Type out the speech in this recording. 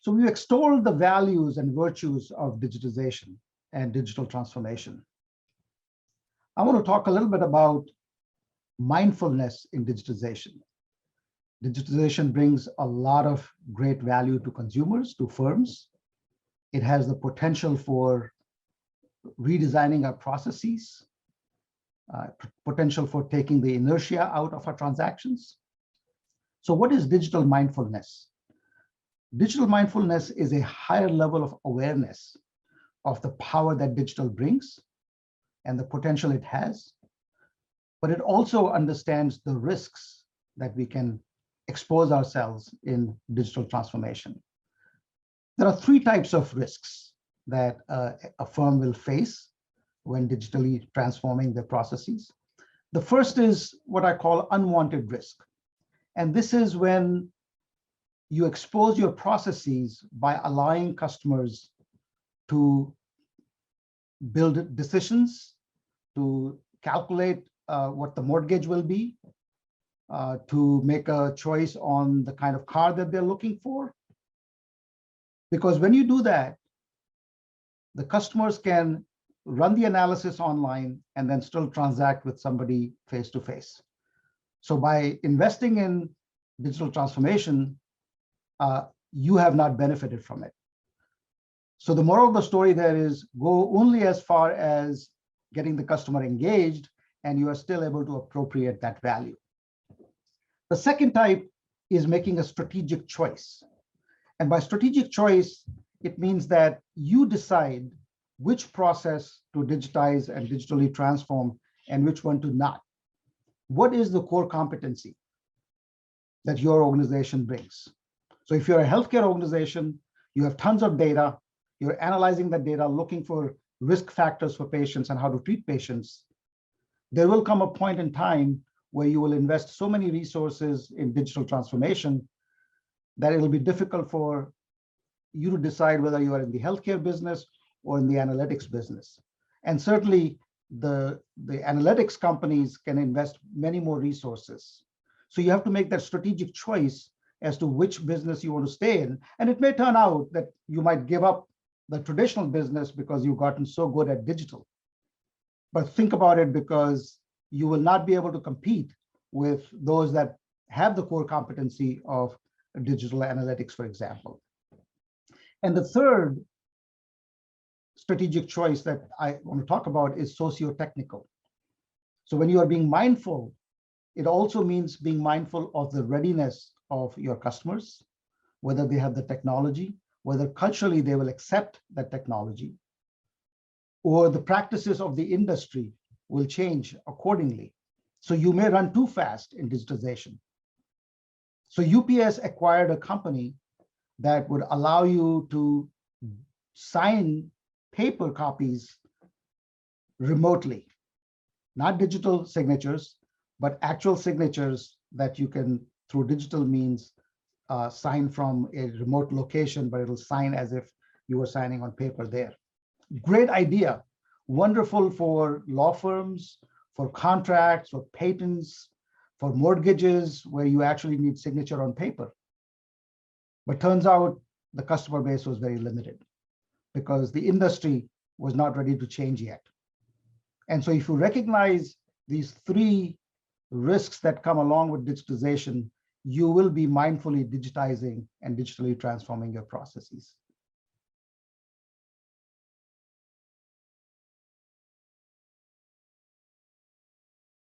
So we extolled the values and virtues of digitization and digital transformation. I want to talk a little bit about mindfulness in digitization. Digitization brings a lot of great value to consumers, to firms. It has the potential for redesigning our processes, potential for taking the inertia out of our transactions. So what is digital mindfulness? Digital mindfulness is a higher level of awareness of the power that digital brings and the potential it has, but it also understands the risks that we can expose ourselves in digital transformation. There are three types of risks that a firm will face when digitally transforming their processes. The first is what I call unwanted risk. And this is when you expose your processes by allowing customers to build decisions, to calculate what the mortgage will be, to make a choice on the kind of car that they're looking for. Because when you do that, the customers can run the analysis online and then still transact with somebody face to face. So by investing in digital transformation, you have not benefited from it. So the moral of the story there is go only as far as getting the customer engaged, and you are still able to appropriate that value. The second type is making a strategic choice. And by strategic choice, it means that you decide which process to digitize and digitally transform and which one to not. What is the core competency that your organization brings? So if you're a healthcare organization, you have tons of data, you're analyzing that data, looking for risk factors for patients and how to treat patients. There will come a point in time where you will invest so many resources in digital transformation that it'll be difficult for you to decide whether you are in the healthcare business or in the analytics business. And certainly the analytics companies can invest many more resources. So you have to make that strategic choice as to which business you want to stay in. And it may turn out that you might give up the traditional business because you've gotten so good at digital. But think about it, because you will not be able to compete with those that have the core competency of digital analytics, for example. And the third strategic choice that I want to talk about is socio-technical. So when you are being mindful, it also means being mindful of the readiness of your customers, whether they have the technology, whether culturally they will accept that technology, or the practices of the industry will change accordingly. So you may run too fast in digitization. So UPS acquired a company that would allow you to sign paper copies remotely, not digital signatures, but actual signatures that you can, through digital means, sign from a remote location, but it'll sign as if you were signing on paper there. Great idea, wonderful for law firms, for contracts, for patents, for mortgages, where you actually need signature on paper. But turns out the customer base was very limited because the industry was not ready to change yet. And so if you recognize these three risks that come along with digitization, you will be mindfully digitizing and digitally transforming your processes.